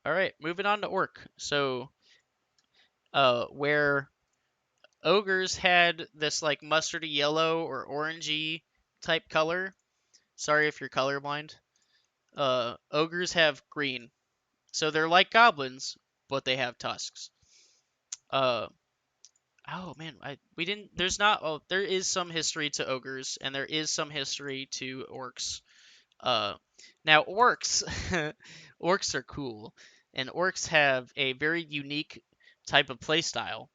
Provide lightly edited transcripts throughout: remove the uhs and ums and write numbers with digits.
All right, moving on to orc. So, where ogres had this like mustardy yellow or orangey type color. Sorry if you're colorblind. Ogres have green. So they're like goblins, but they have tusks. Uh, oh man, we didn't. There's not. Oh, there is some history to ogres, and there is some history to orcs. Uh, Now orcs, orcs are cool, and orcs have a very unique type of play style.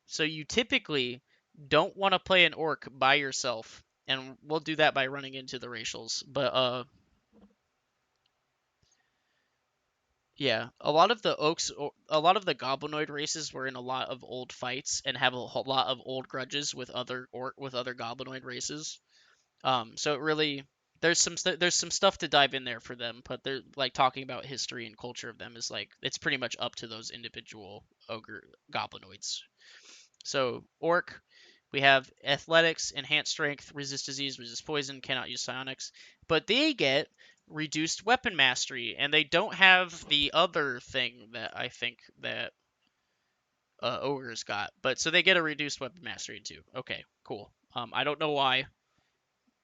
So you typically don't want to play an orc by yourself, and we'll do that by running into the racials. But yeah, a lot of the goblinoid races were in a lot of old fights and have a whole lot of old grudges with other goblinoid races. So it really there's some stuff to dive in there for them, but they're like talking about history and culture of them is like it's pretty much up to those individual ogre goblinoids. So orc, we have athletics, enhanced strength, resist disease, resist poison, cannot use psionics, but they get reduced weapon mastery, and they don't have the other thing that I think that ogres got. But so they get a reduced weapon mastery too. Okay, cool. I don't know why,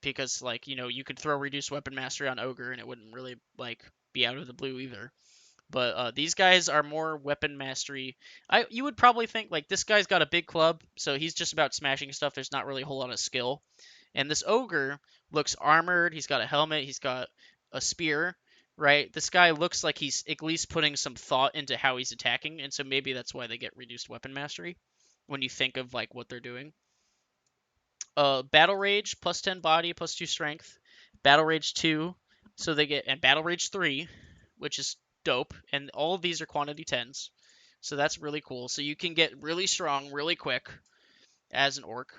because like you could throw reduced weapon mastery on ogre and it wouldn't really like be out of the blue either. But these guys are more weapon mastery. You would probably think like this guy's got a big club, so he's just about smashing stuff. There's not really a whole lot of skill. And this ogre looks armored. He's got a helmet. He's got a spear. Right. This guy looks like he's at least putting some thought into how he's attacking, and so maybe that's why they get reduced weapon mastery when you think of like what they're doing. Battle Rage plus 10 body plus 2 strength. Battle Rage 2, so they get, and Battle Rage 3, which is dope. And all of these are quantity 10s. So that's really cool. So you can get really strong really quick as an orc.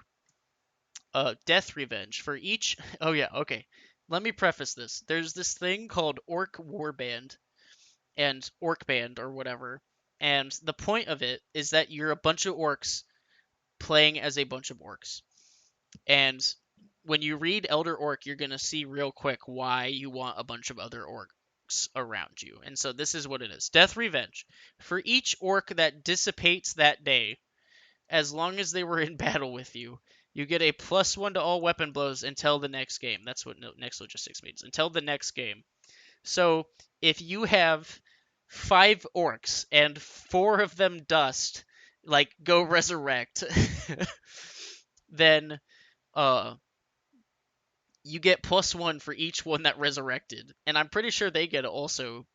Death Revenge for each. Oh, yeah, okay. Let me preface this. There's this thing called Orc Warband and Orc Band or whatever. And the point of it is that you're a bunch of orcs playing as a bunch of orcs. And when you read Elder Orc, you're going to see real quick why you want a bunch of other orcs around you. And so this is what it is. Death Revenge. For each orc that dissipates that day, as long as they were in battle with you, you get a +1 to all weapon blows until the next game. That's what next logistics means. Until the next game. So if you have 5 orcs and 4 of them dust, like go resurrect, then uh you get +1 for each one that resurrected, and I'm pretty sure they get to also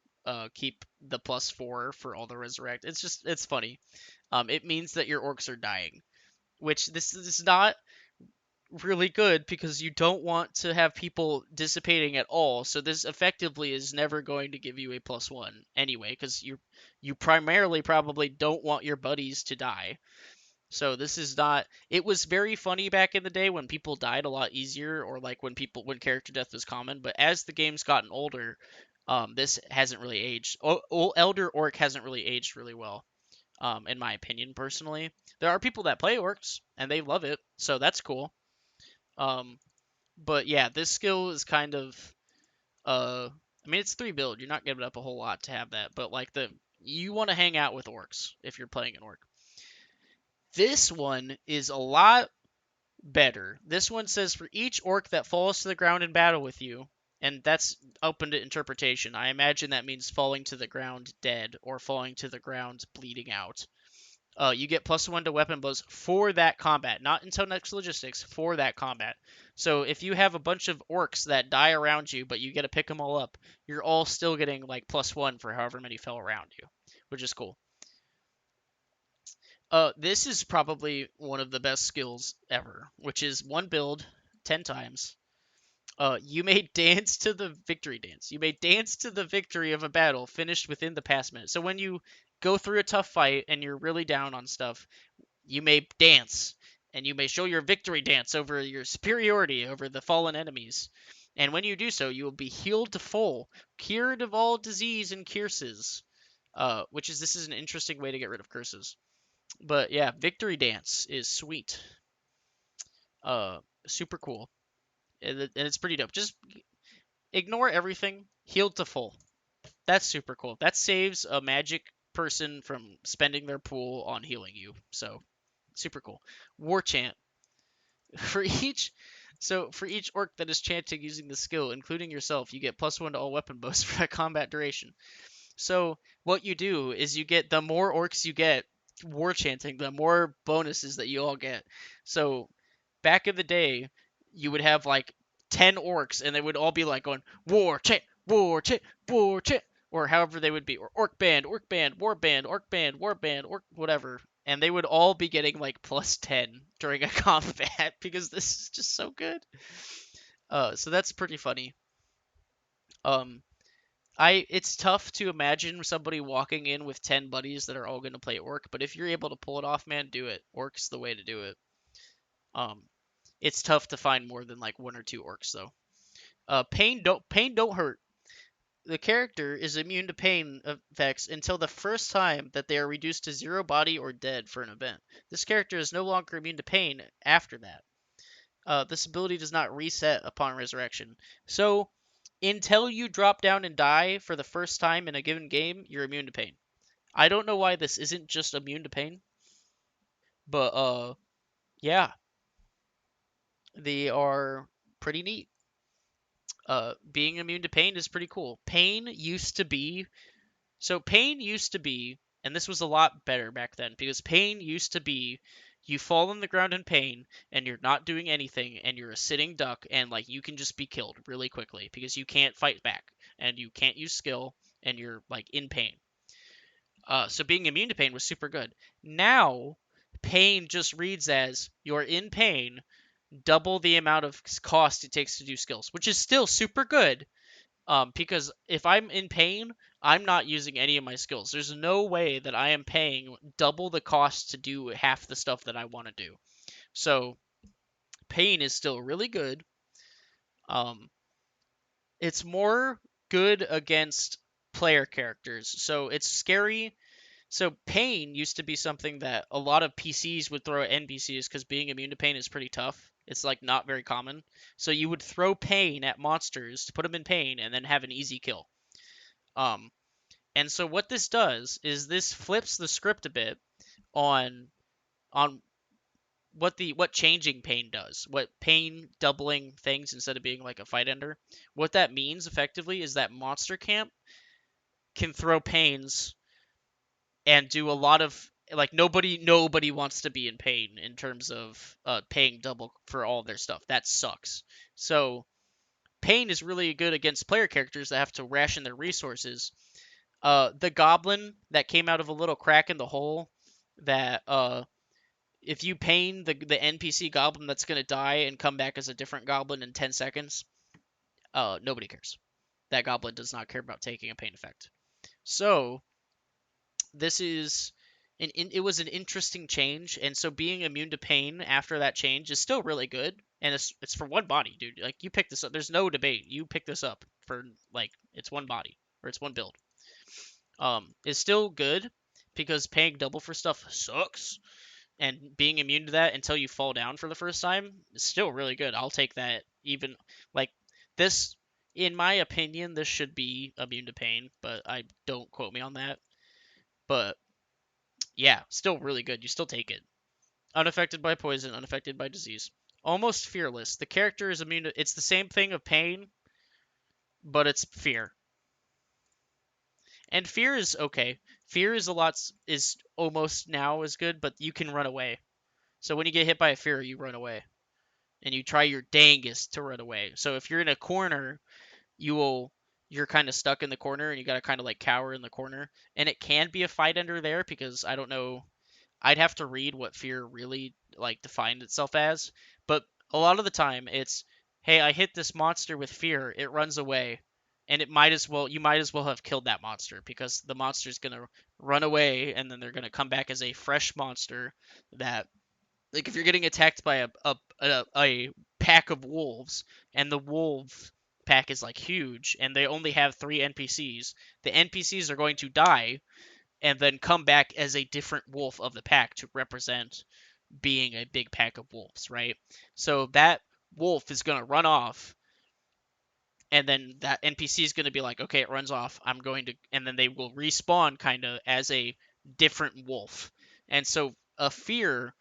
keep the +4 for all the resurrect. It's funny. It means that your orcs are dying, which this is not really good because you don't want to have people dissipating at all. So this effectively is never going to give you a +1 anyway, because you primarily probably don't want your buddies to die. So this is not. It was very funny back in the day when people died a lot easier, or like when character death was common. But as the game's gotten older, this hasn't really aged. Elder Orc hasn't really aged really well, in my opinion personally. There are people that play orcs and they love it, so that's cool. Um, but yeah, this skill is kind of I mean it's 3 build. You're not giving up a whole lot to have that, but like you want to hang out with orcs if you're playing an orc. This one is a lot better. This one says for each orc that falls to the ground in battle with you, and that's open to interpretation. I imagine that means falling to the ground dead or falling to the ground bleeding out. You get +1 to weapon blows for that combat, not until next logistics, for that combat. So if you have a bunch of orcs that die around you, but you get to pick them all up, you're all still getting like +1 for however many fell around you, which is cool. This is probably one of the best skills ever, which is 1 build 10 times. You may dance to the victory dance. You may dance to the victory of a battle finished within the past minute. So when you go through a tough fight and you're really down on stuff, you may dance and you may show your victory dance over your superiority over the fallen enemies. And when you do so, you will be healed to full, cured of all disease and curses. This is an interesting way to get rid of curses. But yeah, Victory Dance is sweet. Super cool. And it's pretty dope. Just ignore everything. Healed to full. That's super cool. That saves a magic person from spending their pool on healing you. So super cool. War chant. For each for each orc that is chanting using the skill, including yourself, you get +1 to all weapon bows for that combat duration. So what you do is you get the more orcs you get war chanting, the more bonuses that you all get. So back in the day, you would have like 10 orcs and they would all be like going war chant, war chant, war chant, or however they would be, or orc band, orc band, war band, orc band, war band, orc whatever. And they would all be getting like +10 during a combat because this is just so good. So that's pretty funny. Um, it's tough to imagine somebody walking in with 10 buddies that are all going to play orc, but if you're able to pull it off, man, do it. Orc's the way to do it. Um, it's tough to find more than like 1 or 2 orcs though. Pain don't hurt. The character is immune to pain effects until the first time that they are reduced to 0 body or dead for an event. This character is no longer immune to pain after that. This ability does not reset upon resurrection. So until you drop down and die for the first time in a given game, you're immune to pain. I don't know why this isn't just immune to pain, but yeah, they are pretty neat. Being immune to pain is pretty cool. Pain used to be, and this was a lot better back then because pain used to be you fall on the ground in pain and you're not doing anything and you're a sitting duck and like you can just be killed really quickly because you can't fight back and you can't use skill and you're like in pain. So being immune to pain was super good. Now, pain just reads as you're in pain, double the amount of cost it takes to do skills, which is still super good. Because if I'm in pain, I'm not using any of my skills. There's no way that I am paying double the cost to do half the stuff that I want to do. So pain is still really good. Um, it's more good against player characters. So it's scary. So pain used to be something that a lot of PCs would throw at NPCs because being immune to pain is pretty tough. It's like not very common. So you would throw pain at monsters to put them in pain and then have an easy kill. Um, and so what this does is this flips the script a bit on on what changing pain does. What pain doubling things instead of being like a fight ender. What that means effectively is that monster camp can throw pains and do a lot of like nobody wants to be in pain in terms of paying double for all their stuff. That sucks. So pain is really good against player characters that have to ration their resources. The goblin that came out of a little crack in the hole that if you pain the NPC goblin that's gonna die and come back as a different goblin in 10 seconds, nobody cares. That goblin does not care about taking a pain effect. So this is it was an interesting change, and so being immune to pain after that change is still really good, and it's for one body, dude. Like you pick this up, there's no debate. You pick this up for like it's one body or it's one build. It's still good because paying double for stuff sucks, and being immune to that until you fall down for the first time is still really good. I'll take that even like this. In my opinion, this should be immune to pain, but I don't quote me on that. But yeah, still really good. You still take it. Unaffected by poison, unaffected by disease. Almost fearless. The character is immune to. It's the same thing of pain, but it's fear. And fear is okay. Fear is a lot. Is almost now as good, but you can run away. So when you get hit by a fear, you run away, and you try your dangest to run away. So if you're in a corner, you will. You're kind of stuck in the corner, and you gotta kind of like cower in the corner. And it can be a fight under there because I don't know. I'd have to read what fear really like defined itself as, but a lot of the time it's, hey, I hit this monster with fear, it runs away, and you might as well have killed that monster because the monster's gonna run away and then they're gonna come back as a fresh monster that like if you're getting attacked by a pack of wolves and the wolf pack is like huge and they only have 3 NPCs, the NPCs are going to die and then come back as a different wolf of the pack to represent being a big pack of wolves, right? So that wolf is going to run off and then that NPC is going to be like, okay, it runs off. I'm going to, and then they will respawn kind of as a different wolf. And so a fear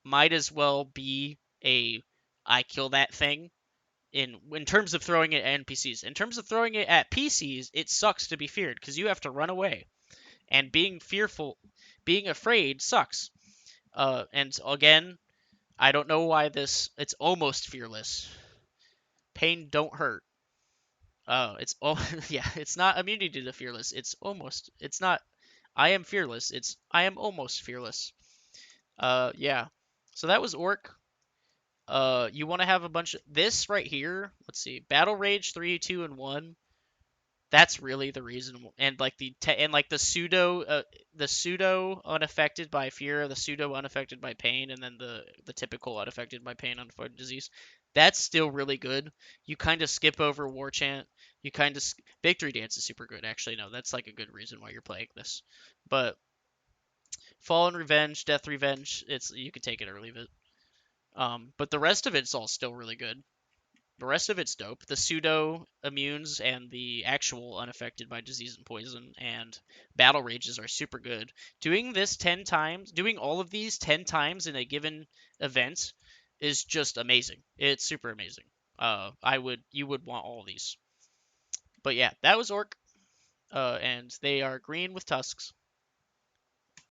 might as well be a I kill that thing in terms of throwing it at NPCs. In terms of throwing it at PCs, it sucks to be feared because you have to run away. And being fearful, being afraid sucks. And again, I don't know why this. It's almost fearless. Pain don't hurt. It's oh yeah. It's not immunity to fearless. It's almost. It's not. I am fearless. It's I am almost fearless. Yeah. So that was Orc. You want to have a bunch of this right here. Let's see. Battle Rage 3, 2, and 1. That's really the reason, and like and like the pseudo unaffected by fear, the pseudo unaffected by pain, and then the typical unaffected by pain, unavoided disease. That's still really good. You kind of skip over war chant. You kind of victory dance is super good. Actually, no, that's like a good reason why you're playing this. But fallen revenge, death revenge, it's you can take it or leave it. But the rest of it's all still really good. The rest of it's dope. The pseudo immunes and the actual unaffected by disease and poison and battle rages are super good. Doing this 10 times, doing all of these 10 times in a given event is just amazing. It's super amazing. You would want all of these. But yeah, that was Orc. And they are green with tusks.